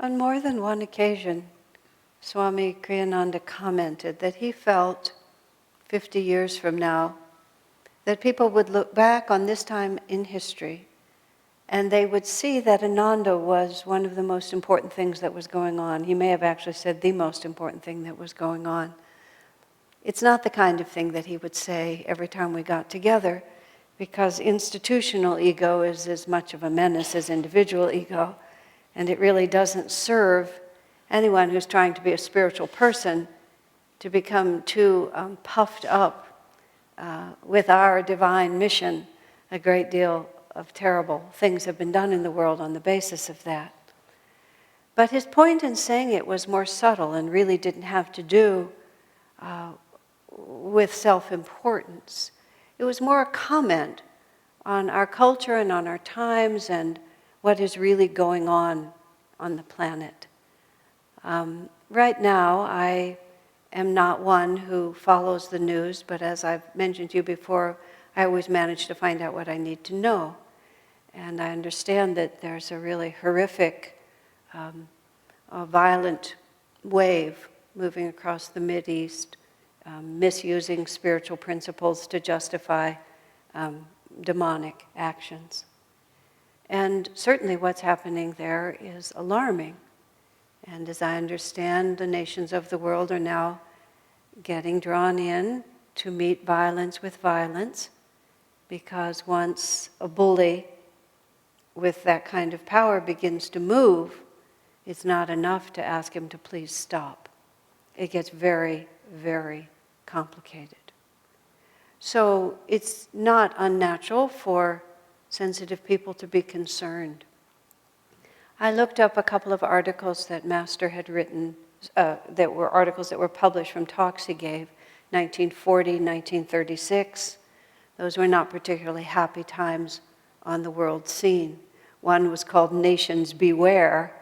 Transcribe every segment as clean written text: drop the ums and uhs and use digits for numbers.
On more than one occasion, Swami Kriyananda commented that he felt 50 years from now that people would look back on this time in history and they would see that Ananda was one of the most important things that was going on. He may have actually said the most important thing that was going on. It's not the kind of thing that he would say every time we got together, because institutional ego is as much of a menace as individual ego, and it really doesn't serve anyone who's trying to be a spiritual person to become too puffed up with our divine mission. A great deal of terrible things have been done in the world on the basis of that. But his point in saying it was more subtle and really didn't have to do with self-importance. It was more a comment on our culture and on our times and what is really going on the planet. Right now, I am not one who follows the news, but as I've mentioned to you before, I always manage to find out what I need to know. And I understand that there's a really horrific, violent wave moving across the Mideast, misusing spiritual principles to justify demonic actions. And certainly what's happening there is alarming. And as I understand, the nations of the world are now getting drawn in to meet violence with violence, because once a bully with that kind of power begins to move, it's not enough to ask him to please stop. It gets very, very complicated. So it's not unnatural for sensitive people to be concerned. I looked up a couple of articles that Master had written, that were articles that were published from talks he gave, 1940, 1936. Those were not particularly happy times on the world scene. One was called Nations Beware,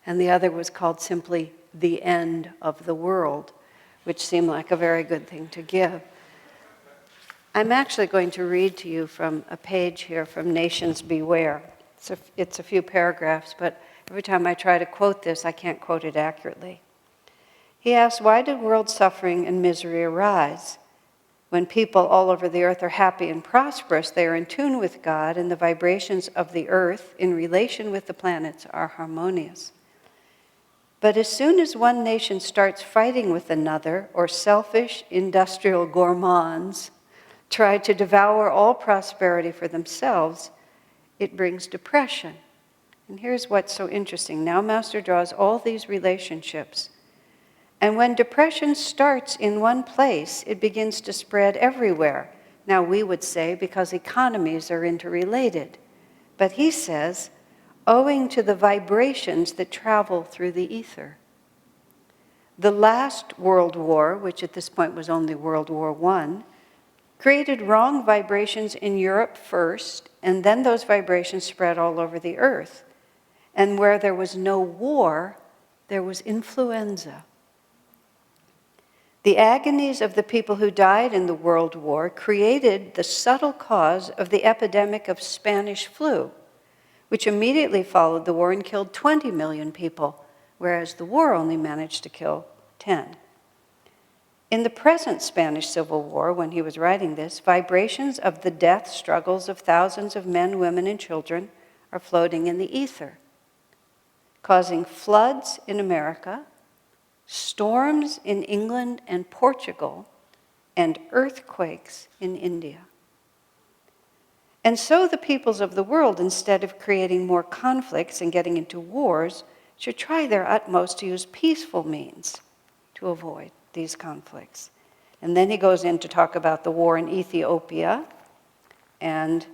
and the other was called simply The End of the World, which seemed like a very good thing to give. I'm actually going to read to you from a page here from Nations Beware. It's a few paragraphs, but every time I try to quote this, I can't quote it accurately. He asks, why do world suffering and misery arise? When people all over the earth are happy and prosperous, they are in tune with God, and the vibrations of the earth in relation with the planets are harmonious. But as soon as one nation starts fighting with another, or selfish industrial gourmands try to devour all prosperity for themselves, it brings depression. And here's what's so interesting. Now Master draws all these relationships. And when depression starts in one place, it begins to spread everywhere. Now we would say because economies are interrelated. But he says, owing to the vibrations that travel through the ether. The last World War, which at this point was only World War I, created wrong vibrations in Europe first, and then those vibrations spread all over the earth. And where there was no war, there was influenza. The agonies of the people who died in the World War created the subtle cause of the epidemic of Spanish flu, which immediately followed the war and killed 20 million people, whereas the war only managed to kill 10. In the present Spanish Civil War, when he was writing this, vibrations of the death struggles of thousands of men, women, and children are floating in the ether, causing floods in America, storms in England and Portugal, and earthquakes in India. And so the peoples of the world, instead of creating more conflicts and getting into wars, should try their utmost to use peaceful means to avoid these conflicts. And then he goes in to talk about the war in Ethiopia, and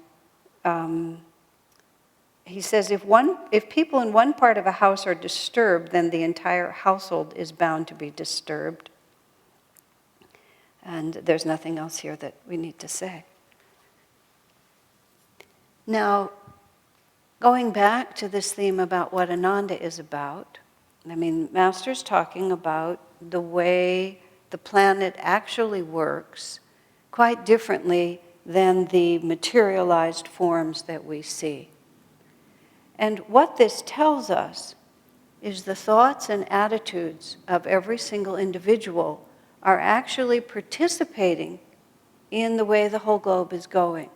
he says if people in one part of a house are disturbed, then the entire household is bound to be disturbed. And there's nothing else here that we need to say. Now, going back to this theme about what Ananda is about, I mean, Master's talking about the way the planet actually works quite differently than the materialized forms that we see. And what this tells us is the thoughts and attitudes of every single individual are actually participating in the way the whole globe is going.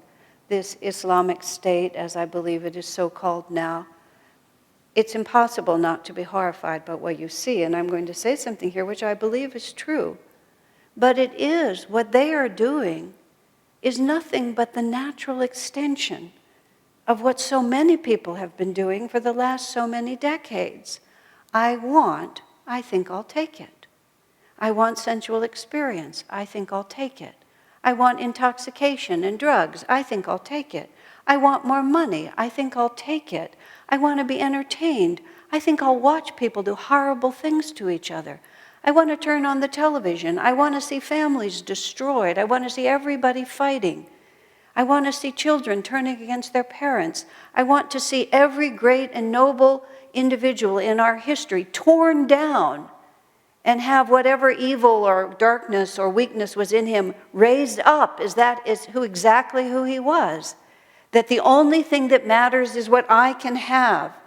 This Islamic State, as I believe it is so called now, it's impossible not to be horrified by what you see. And I'm going to say something here which I believe is true. But it is, what they are doing is nothing but the natural extension of what so many people have been doing for the last so many decades. I think I'll take it. I want sensual experience, I think I'll take it. I want intoxication and drugs, I think I'll take it. I want more money, I think I'll take it. I want to be entertained, I think I'll watch people do horrible things to each other. I want to turn on the television, I want to see families destroyed, I want to see everybody fighting. I want to see children turning against their parents. I want to see every great and noble individual in our history torn down and have whatever evil or darkness or weakness was in him raised up. That is exactly who he was. That the only thing that matters is what I can have.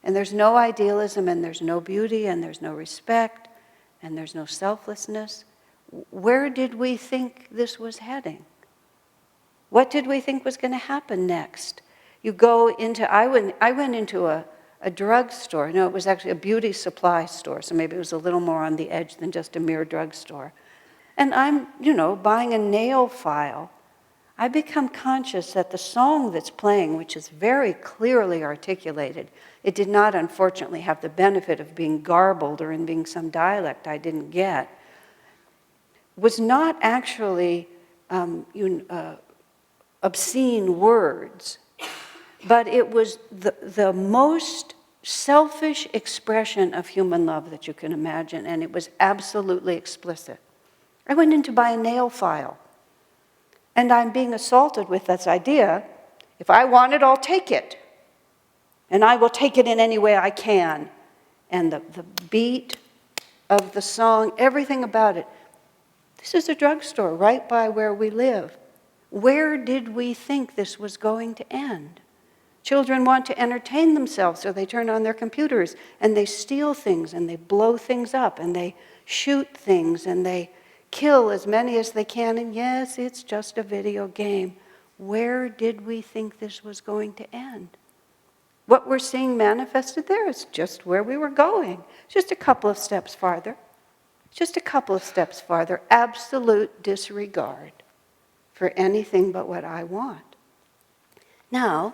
And there's no idealism, and there's no beauty, and there's no respect, and there's no selflessness. Where did we think this was heading? What did we think was going to happen next? I went into a drugstore. No, it was actually a beauty supply store, so maybe it was a little more on the edge than just a mere drugstore. And I'm, buying a nail file. I become conscious that the song that's playing, which is very clearly articulated, it did not, unfortunately, have the benefit of being garbled or in being some dialect I didn't get, was not actually obscene words, but it was the most selfish expression of human love that you can imagine, and it was absolutely explicit. I went in to buy a nail file, and I'm being assaulted with this idea, if I want it, I'll take it, and I will take it in any way I can. And the beat of the song, everything about it. This is a drugstore right by where we live. Where did we think this was going to end? Children want to entertain themselves, so they turn on their computers and they steal things and they blow things up and they shoot things and they kill as many as they can. And yes, it's just a video game. Where did we think this was going to end? What we're seeing manifested there is just where we were going. Just a couple of steps farther. Just a couple of steps farther. Absolute disregard for anything but what I want. Now,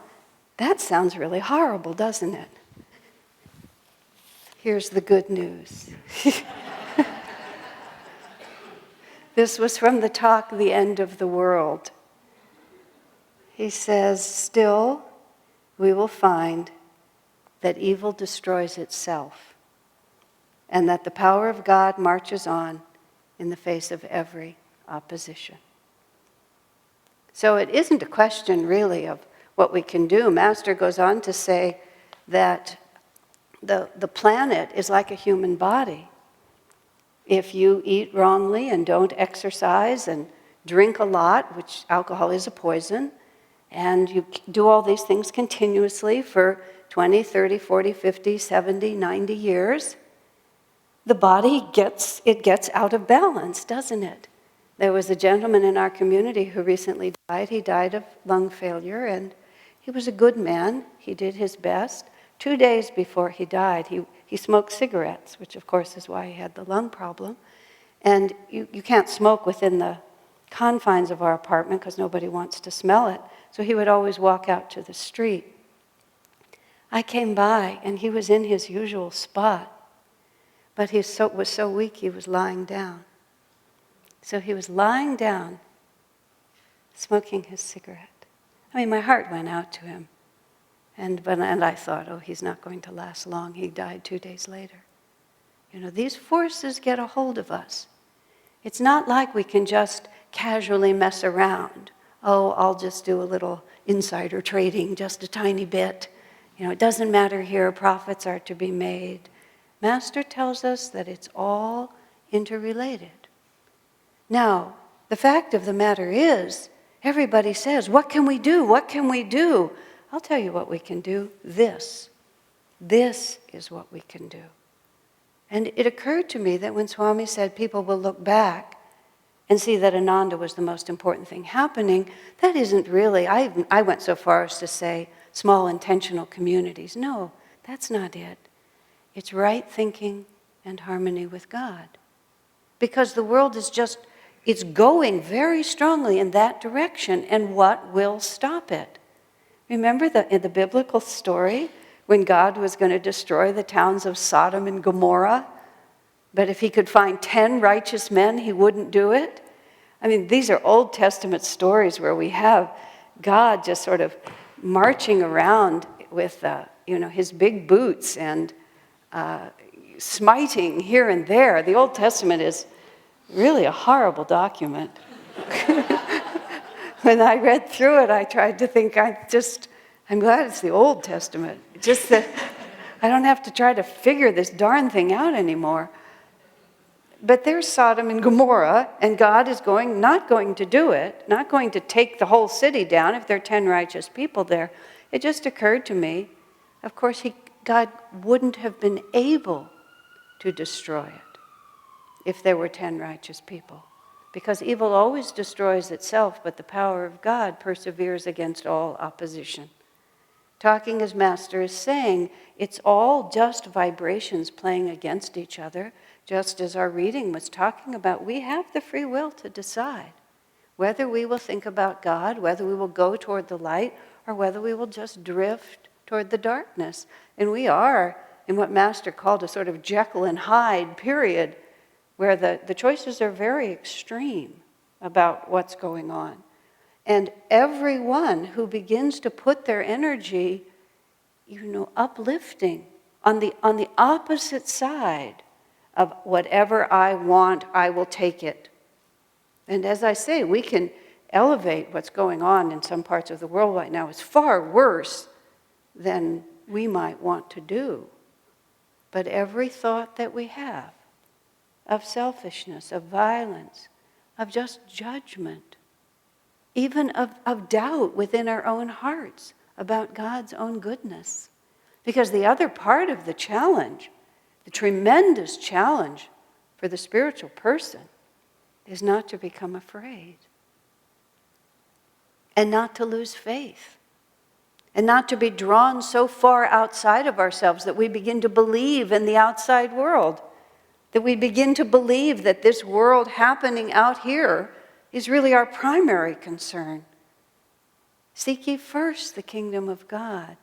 that sounds really horrible, doesn't it? Here's the good news. This was from the talk, The End of the World. He says, still, we will find that evil destroys itself, and that the power of God marches on in the face of every opposition. So it isn't a question, really, of what we can do. Master goes on to say that the planet is like a human body. If you eat wrongly and don't exercise and drink a lot, which alcohol is a poison, and you do all these things continuously for 20, 30, 40, 50, 70, 90 years, the body gets out of balance, doesn't it? There was a gentleman in our community who recently died. He died of lung failure, and he was a good man. He did his best. 2 days before he died, he smoked cigarettes, which of course is why he had the lung problem. And you can't smoke within the confines of our apartment because nobody wants to smell it. So he would always walk out to the street. I came by, and he was in his usual spot, but he was so weak he was lying down. So he was lying down, smoking his cigarette. I mean, my heart went out to him. And I thought, oh, he's not going to last long. He died 2 days later. These forces get a hold of us. It's not like we can just casually mess around. Oh, I'll just do a little insider trading, just a tiny bit. It doesn't matter here, profits are to be made. Master tells us that it's all interrelated. Now, the fact of the matter is, everybody says, what can we do? What can we do? I'll tell you what we can do, this. This is what we can do. And it occurred to me that when Swami said people will look back and see that Ananda was the most important thing happening, that isn't really, I went so far as to say small intentional communities. No, that's not it. It's right thinking and harmony with God. Because the world is just, it's going very strongly in that direction, and what will stop it? Remember in the biblical story when God was going to destroy the towns of Sodom and Gomorrah? But if he could find 10 righteous men, he wouldn't do it? I mean, these are Old Testament stories where we have God just sort of marching around with, his big boots and smiting here and there. The Old Testament is really a horrible document. When I read through it, I tried to think, I'm glad it's the Old Testament. Just that I don't have to try to figure this darn thing out anymore. But there's Sodom and Gomorrah, and God is not going to do it, not going to take the whole city down if there are 10 righteous people there. It just occurred to me, of course, God wouldn't have been able to destroy it if there were 10 righteous people. Because evil always destroys itself, but the power of God perseveres against all opposition. Talking as Master is saying, it's all just vibrations playing against each other, just as our reading was talking about. We have the free will to decide whether we will think about God, whether we will go toward the light, or whether we will just drift toward the darkness. And we are in what Master called a sort of Jekyll and Hyde period, where the choices are very extreme about what's going on. And everyone who begins to put their energy, uplifting on the opposite side of whatever I want, I will take it. And as I say, we can elevate what's going on in some parts of the world right now. It's far worse than we might want to do. But every thought that we have of selfishness, of violence, of just judgment, even of doubt within our own hearts about God's own goodness. Because the other part of the challenge, the tremendous challenge for the spiritual person, is not to become afraid and not to lose faith and not to be drawn so far outside of ourselves that we begin to believe in the outside world, that we begin to believe that this world happening out here is really our primary concern. Seek ye first the kingdom of God.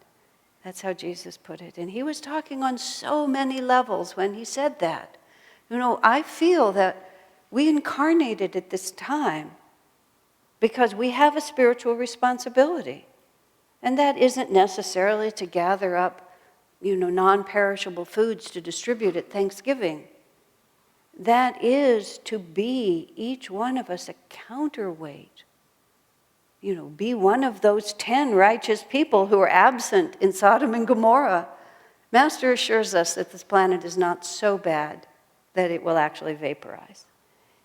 That's how Jesus put it. And he was talking on so many levels when he said that. I feel that we incarnated at this time because we have a spiritual responsibility. And that isn't necessarily to gather up, non-perishable foods to distribute at Thanksgiving. That is to be, each one of us, a counterweight. Be one of those 10 righteous people who are absent in Sodom and Gomorrah. Master assures us that this planet is not so bad that it will actually vaporize.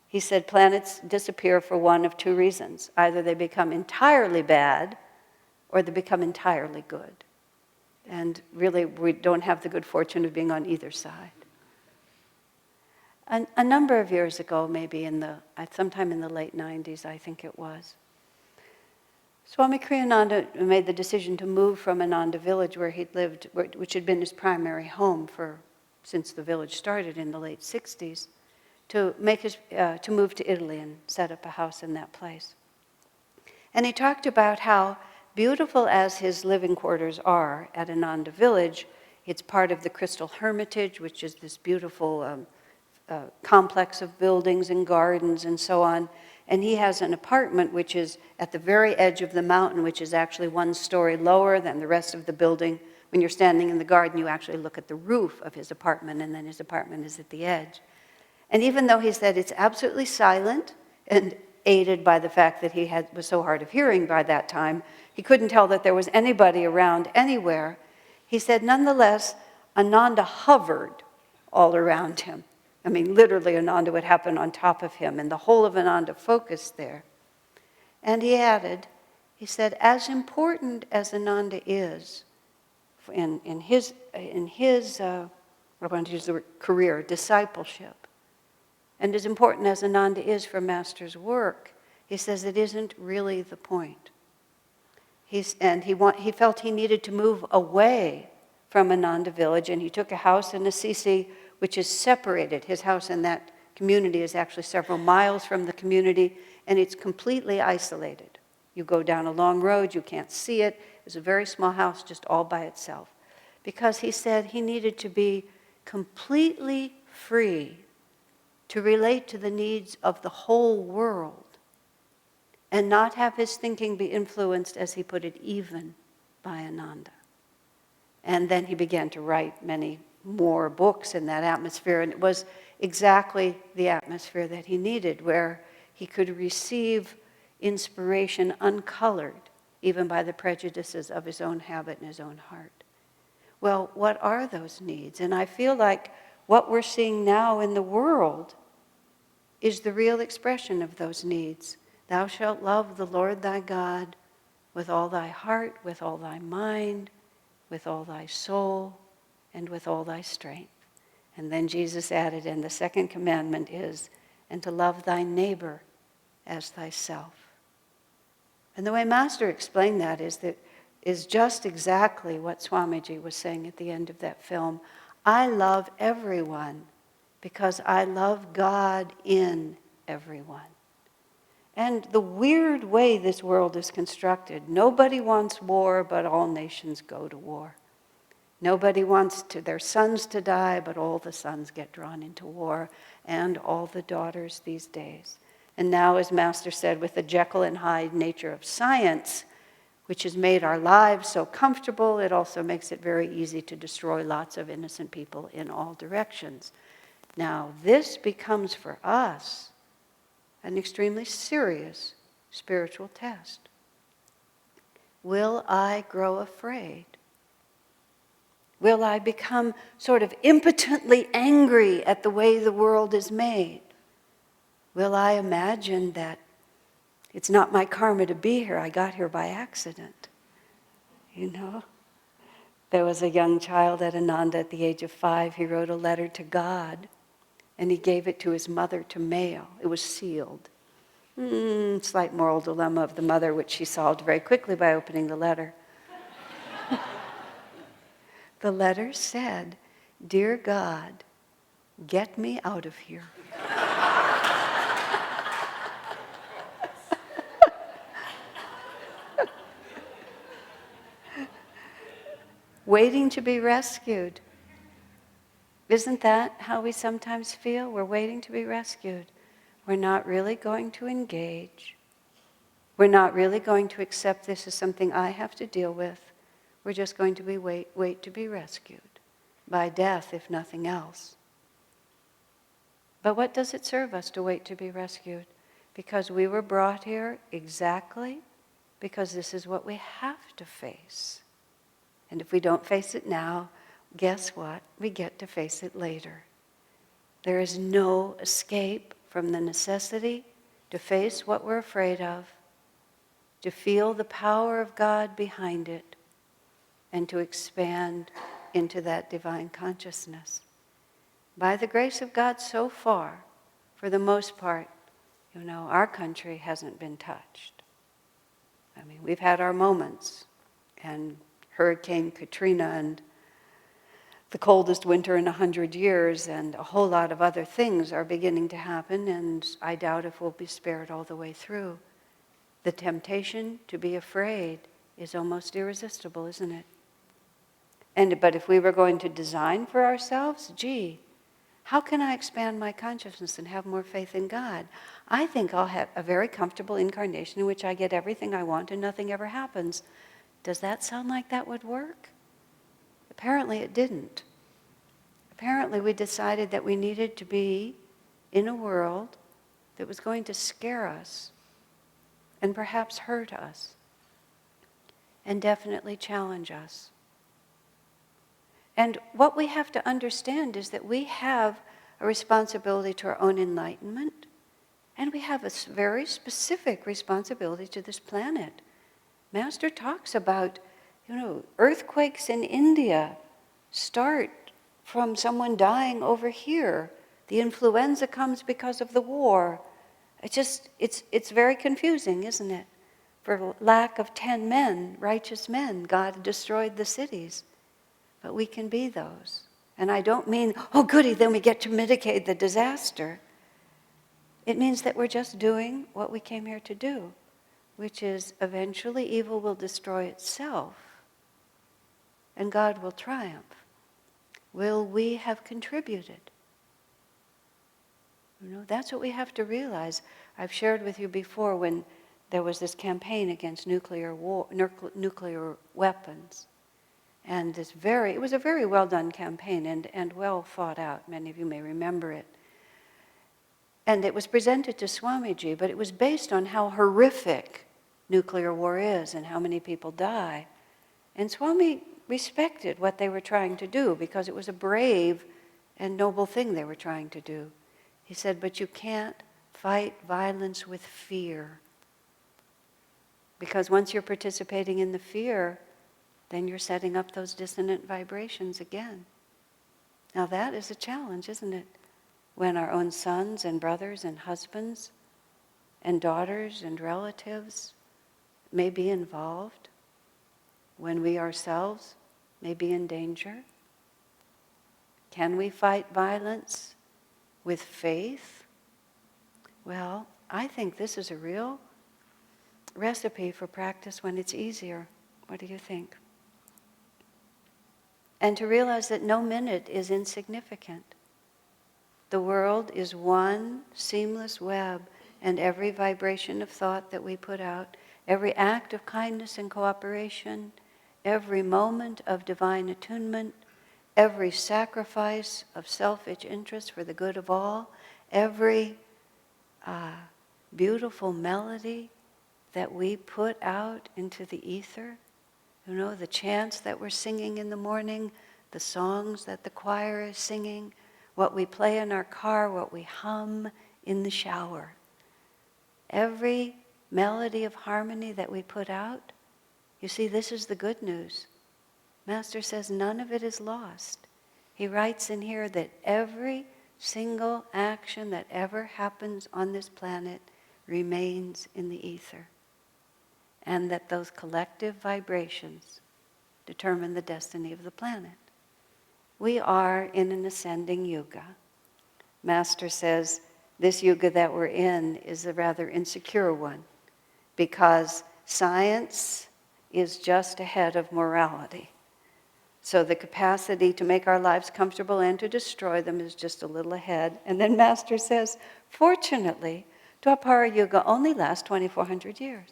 He said planets disappear for one of two reasons. Either they become entirely bad or they become entirely good. And really, we don't have the good fortune of being on either side. A number of years ago, maybe sometime in the late 90s, I think it was, Swami Kriyananda made the decision to move from Ananda village where he'd lived, which had been his primary home since the village started in the late 60s, to move to Italy and set up a house in that place. And he talked about how beautiful as his living quarters are at Ananda village, it's part of the Crystal Hermitage, which is this beautiful complex of buildings and gardens and so on. And he has an apartment which is at the very edge of the mountain, which is actually 1 story lower than the rest of the building. When you're standing in the garden, you actually look at the roof of his apartment, and then his apartment is at the edge. And even though he said it's absolutely silent, and aided by the fact that he was so hard of hearing by that time, he couldn't tell that there was anybody around anywhere. He said, nonetheless, Ananda hovered all around him. I mean, literally, Ananda would happen on top of him, and the whole of Ananda focused there. And he added, he said, as important as Ananda is in his I want to use the word career, discipleship. And as important as Ananda is for Master's work, he says it isn't really the point. He felt he needed to move away from Ananda village, and he took a house in Assisi, which is separated. His house in that community is actually several miles from the community, and it's completely isolated. You go down a long road, you can't see it. It's a very small house just all by itself. Because he said he needed to be completely free to relate to the needs of the whole world and not have his thinking be influenced, as he put it, even by Ananda. And then he began to write many more books in that atmosphere, and it was exactly the atmosphere that he needed, where he could receive inspiration uncolored, even by the prejudices of his own habit and his own heart. Well, what are those needs? And I feel like what we're seeing now in the world is the real expression of those needs. Thou shalt love the Lord thy God with all thy heart, with all thy mind, with all thy soul, and with all thy strength. And then Jesus added, and the second commandment is, and to love thy neighbor as thyself. And the way Master explained that is just exactly what Swamiji was saying at the end of that film. I love everyone because I love God in everyone. And the weird way this world is constructed, nobody wants war, but all nations go to war. Nobody wants their sons to die, but all the sons get drawn into war, and all the daughters these days. And now, as Master said, with the Jekyll and Hyde nature of science, which has made our lives so comfortable, it also makes it very easy to destroy lots of innocent people in all directions. Now, this becomes for us an extremely serious spiritual test. Will I grow afraid? Will I become sort of impotently angry at the way the world is made? Will I imagine that it's not my karma to be here, I got here by accident? You know? There was a young child at Ananda at the age of 5. He wrote a letter to God, and he gave it to his mother to mail. It was sealed. Slight moral dilemma of the mother, which she solved very quickly by opening the letter. The letter said, "Dear God, get me out of here." Waiting to be rescued. Isn't that how we sometimes feel? We're waiting to be rescued. We're not really going to engage. We're not really going to accept this as something I have to deal with. We're just going to wait to be rescued by death, if nothing else. But what does it serve us to wait to be rescued? Because we were brought here exactly because this is what we have to face. And if we don't face it now, guess what? We get to face it later. There is no escape from the necessity to face what we're afraid of, to feel the power of God behind it, and to expand into that divine consciousness. By the grace of God so far, for the most part, our country hasn't been touched. I mean, we've had our moments, and Hurricane Katrina and the coldest winter in 100 years and a whole lot of other things are beginning to happen, and I doubt if we'll be spared all the way through. The temptation to be afraid is almost irresistible, isn't it? But if we were going to design for ourselves, how can I expand my consciousness and have more faith in God? I think I'll have a very comfortable incarnation in which I get everything I want and nothing ever happens. Does that sound like that would work? Apparently it didn't. Apparently we decided that we needed to be in a world that was going to scare us and perhaps hurt us and definitely challenge us. And what we have to understand is that we have a responsibility to our own enlightenment, and we have a very specific responsibility to this planet. Master talks about Earthquakes in India start from someone dying over here. The influenza comes because of the war. It's very confusing, isn't it? For lack of 10 men, righteous men, God destroyed the cities. But we can be those. And I don't mean, oh goody, then we get to mitigate the disaster. It means that we're just doing what we came here to do, which is eventually evil will destroy itself and God will triumph. Will we have contributed? That's what we have to realize. I've shared with you before when there was this campaign against nuclear weapons. And it was a very well done campaign and well thought out. Many of you may remember it. And it was presented to Swamiji, but it was based on how horrific nuclear war is and how many people die. And Swami respected what they were trying to do because it was a brave and noble thing they were trying to do. He said, but you can't fight violence with fear. Because once you're participating in the fear, then you're setting up those dissonant vibrations again. Now that is a challenge, isn't it? When our own sons and brothers and husbands and daughters and relatives may be involved, when we ourselves may be in danger. Can we fight violence with faith? Well, I think this is a real recipe for practice when it's easier. What do you think? And to realize that no minute is insignificant. The world is one seamless web, and every vibration of thought that we put out, every act of kindness and cooperation, every moment of divine attunement, every sacrifice of selfish interest for the good of all, every beautiful melody that we put out into the ether, the chants that we're singing in the morning, the songs that the choir is singing, what we play in our car, what we hum in the shower. Every melody of harmony that we put out, you see, this is the good news. Master says none of it is lost. He writes in here that every single action that ever happens on this planet remains in the ether. And that those collective vibrations determine the destiny of the planet. We are in an ascending yuga. Master says this yuga that we're in is a rather insecure one because science is just ahead of morality. So the capacity to make our lives comfortable and to destroy them is just a little ahead. And then Master says, fortunately, Dwapara Yuga only lasts 2,400 years.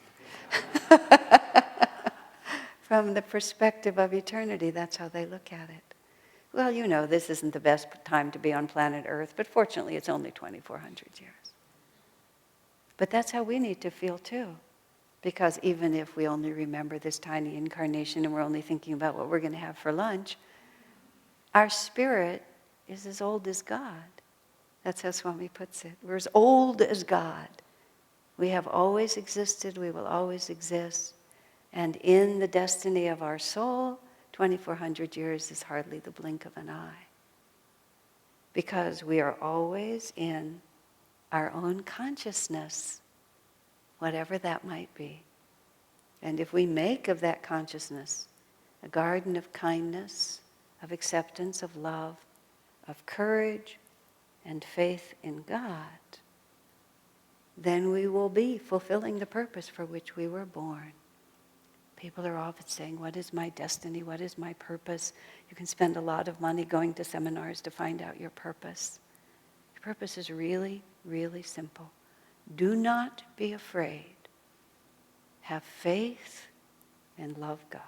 From the perspective of eternity, that's how they look at it. Well, this isn't the best time to be on planet Earth, but fortunately it's only 2,400 years. But that's how we need to feel too. Because even if we only remember this tiny incarnation and we're only thinking about what we're going to have for lunch, our spirit is as old as God. That's how Swami puts it. We're as old as God. We have always existed, we will always exist. And in the destiny of our soul, 2,400 years is hardly the blink of an eye. Because we are always in our own consciousness, whatever that might be. And if we make of that consciousness a garden of kindness, of acceptance, of love, of courage, and faith in God, then we will be fulfilling the purpose for which we were born. People are often saying, what is my destiny? What is my purpose? You can spend a lot of money going to seminars to find out your purpose. Your purpose is really, really simple. Do not be afraid. Have faith and love God.